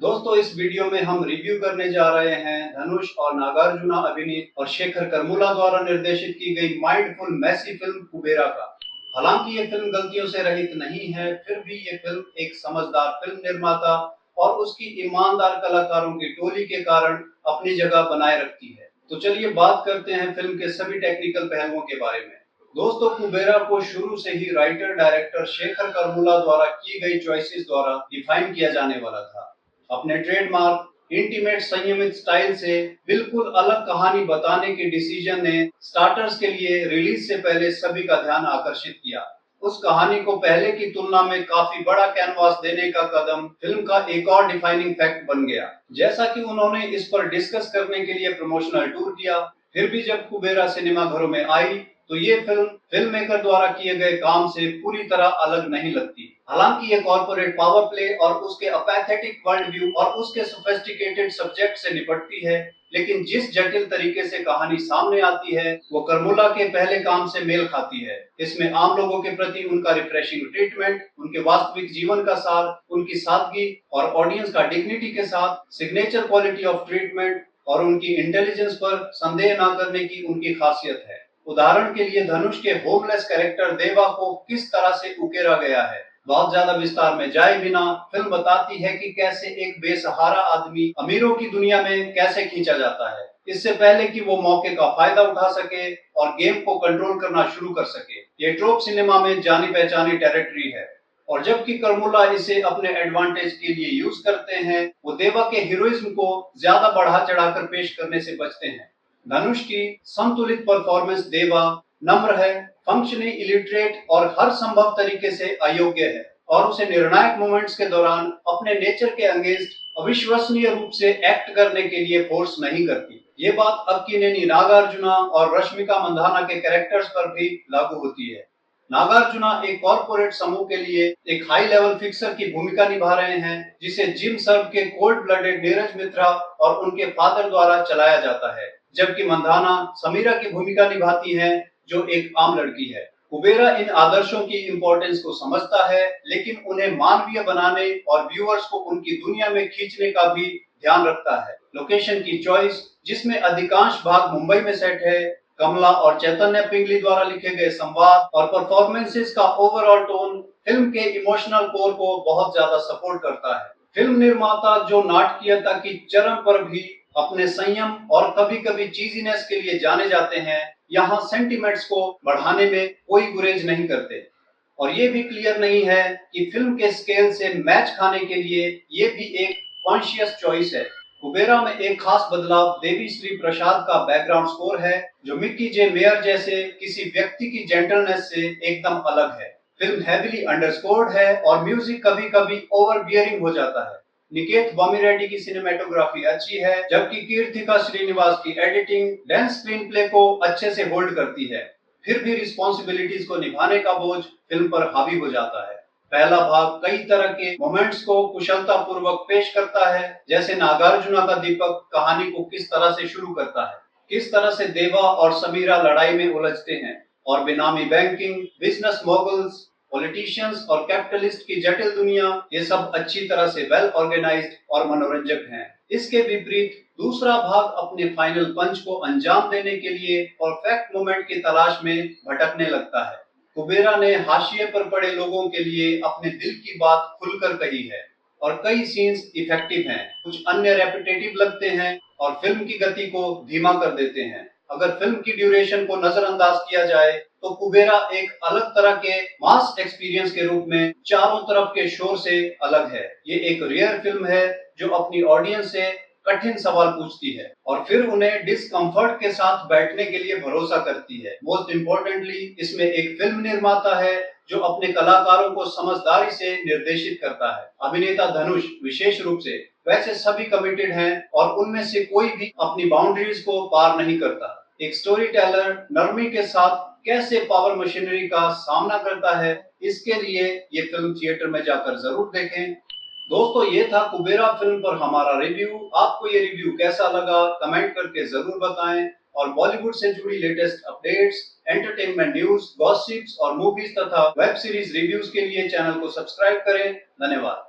दोस्तों, इस वीडियो में हम रिव्यू करने जा रहे हैं धनुष और नागार्जुना अभिनीत और शेखर कर्मुला द्वारा निर्देशित की गई माइंडफुल मैसी फिल्म कुबेरा का। हालांकि ये फिल्म गलतियों से रहित नहीं है, फिर भी ये फिल्म एक समझदार फिल्म निर्माता और उसकी ईमानदार कलाकारों की टोली के कारण अपनी जगह बनाए रखती है। तो चलिए बात करते हैं फिल्म के सभी टेक्निकल पहलुओं के बारे में। दोस्तों, कुबेरा को शुरू से ही राइटर डायरेक्टर शेखर कर्मुला द्वारा की गई चॉइसेस द्वारा डिफाइन किया जाने वाला था। अपने ट्रेडमार्क इंटीमेट संयमित स्टाइल से बिल्कुल अलग कहानी बताने के डिसीजन ने स्टार्टर्स के लिए रिलीज से पहले सभी का ध्यान आकर्षित किया। उस कहानी को पहले की तुलना में काफी बड़ा कैनवास देने का कदम फिल्म का एक और डिफाइनिंग फैक्ट बन गया। जैसा कि उन्होंने इस पर डिस्कस करने के लिए प्रमोशनल टूर किया, फिर भी जब कुबेरा सिनेमाघरों में आई तो ये फिल्म मेकर द्वारा किए गए काम से पूरी तरह अलग नहीं लगती। हालांकि ये कॉर्पोरेट पावर प्ले और उसके अपैथेटिक वर्ल्ड व्यू और उसके सोफिस्टिकेटेड सब्जेक्ट से निपटती है, लेकिन जिस जटिल तरीके से कहानी सामने आती है वो कर्मुला के पहले काम से मेल खाती है। इसमें आम लोगों के प्रति उनका रिफ्रेशिंग ट्रीटमेंट, उनके वास्तविक जीवन का सार, उनकी सादगी और ऑडियंस का डिग्निटी के साथ सिग्नेचर क्वालिटी ऑफ ट्रीटमेंट और उनकी इंटेलिजेंस पर संदेह न करने की उनकी खासियत है। उदाहरण के लिए धनुष के होमलेस कैरेक्टर देवा को किस तरह से उकेरा गया है। बहुत ज्यादा विस्तार में जाए बिना फिल्म बताती है कि कैसे एक बेसहारा आदमी अमीरों की दुनिया में कैसे खींचा जाता है, इससे पहले कि वो मौके का फायदा उठा सके और गेम को कंट्रोल करना शुरू कर सके। ये ट्रोप सिनेमा में जानी पहचानी टेरिटरी है और जबकि कर्मुला इसे अपने एडवांटेज के लिए यूज करते हैं, वो देवा के हीरोइज्म को ज्यादा बढ़ा चढ़ाकर पेश करने से बचते हैं। धनुष की संतुलित परफॉर्मेंस देवा नम्र है, फंक्शनिंग इलिटरेट और हर संभव तरीके से अयोग्य है और उसे निर्णायक मोमेंट्स के दौरान अपने नेचर के अगेंस्ट अविश्वसनीय रूप से एक्ट करने के लिए फोर्स नहीं करती। ये बात अक्किनेनी नागार्जुना और रश्मिका मंदाना के कैरेक्टर्स पर भी लागू होती है। नागार्जुना एक कॉर्पोरेट समूह के लिए एक हाई लेवल फिक्सर की भूमिका निभा रहे हैं, जिसे जिम सर्व के कोल्ड ब्लडेड नीरज मित्रा और उनके फादर द्वारा चलाया जाता है, जबकि मंदाना समीरा की भूमिका निभाती हैं, जो एक आम लड़की है। कुबेरा इन आदर्शों की इंपॉर्टेंस को समझता है, लेकिन उन्हें मानवीय बनाने और व्यूअर्स को उनकी दुनिया में खींचने का भी ध्यान रखता है। लोकेशन की चॉइस, जिसमें अधिकांश भाग मुंबई में सेट है, कमला और चैतन्य पिंगली द्वारा लिखे गए संवाद और परफॉर्मेंसेस का ओवरऑल टोन फिल्म के इमोशनल कोर को बहुत ज्यादा सपोर्ट करता है। फिल्म निर्माता जो नाटकीयता की चरम पर भी अपने संयम और कभी-कभी चीजीनेस के लिए जाने जाते हैं, यहाँ सेंटिमेंट्स को बढ़ाने में कोई गुरेज नहीं करते। और ये भी क्लियर नहीं है कि फिल्म के स्केल से मैच खाने के लिए ये भी एक कॉन्शियस चॉइस है। कुबेरा में एक खास बदलाव देवी श्री प्रसाद का बैकग्राउंड स्कोर है, जो मिक्की जे मेयर जैसे किसी व्यक्ति की जेंटलनेस से एकदम अलग है। फिल्म हेवीली अंडरस्कोर्ड है और म्यूजिक कभी-कभी ओवर बियरिंग हो जाता है। निकेत वामिरेड्डी की सिनेमेटोग्राफी अच्छी है, जबकि कीर्तिका श्रीनिवास की एडिटिंग डेंस स्क्रीन प्ले को अच्छे से होल्ड करती है। फिर भी रिस्पॉन्सिबिलिटीज को निभाने का बोझ फिल्म पर हावी हो जाता है। पहला भाग कई तरह के मोमेंट्स को कुशलता पूर्वक पेश करता है, जैसे नागार्जुना का दीपक कहानी को किस तरह से शुरू करता है, किस तरह से देवा और समीरा लड़ाई में उलझते हैं और बेनामी बैंकिंग, बिजनेस मोगल्स, पॉलिटिशियंस और कैपिटलिस्ट की जटिल दुनिया, ये सब अच्छी तरह से वेल ऑर्गेनाइज्ड और मनोरंजक हैं। इसके विपरीत दूसरा भाग अपने फाइनल पंच को अंजाम देने के लिए परफेक्ट मोमेंट की तलाश में भटकने लगता है। कुबेरा ने हाशिए पर पड़े लोगों के लिए अपने दिल की बात खुलकर कही है और कई सीन्स इफेक्टिव हैं, कुछ अन्य रेपिटेटिव लगते हैं और फिल्म की गति को धीमा कर देते हैं। अगर फिल्म की ड्यूरेशन को नजरअंदाज किया जाए तो कुबेरा एक अलग तरह के मास एक्सपीरियंस के रूप में चारों तरफ के शोर से अलग है। ये एक रेयर फिल्म है जो अपनी ऑडियंस से कठिन सवाल पूछती है और फिर उन्हें डिस्कम्फर्ट के साथ बैठने के लिए भरोसा करती है। मोस्ट इम्पोर्टेंटली, इसमें एक फिल्म निर्माता है जो अपने कलाकारों को समझदारी से निर्देशित करता है। अभिनेता धनुष विशेष रूप से, वैसे सभी कमिटेड हैं और उनमें से कोई भी अपनी बाउंड्रीज को पार नहीं करता। एक स्टोरी टेलर नरमी के साथ कैसे पावर मशीनरी का सामना करता है, इसके लिए ये फिल्म थिएटर में जाकर जरूर देखें। दोस्तों, ये था कुबेरा फिल्म पर हमारा रिव्यू। आपको ये रिव्यू कैसा लगा कमेंट करके जरूर बताएं और बॉलीवुड से जुड़ी latest updates, entertainment news, gossips और मूवीज तथा वेब सीरीज रिव्यूज के लिए चैनल को सब्सक्राइब करें। धन्यवाद।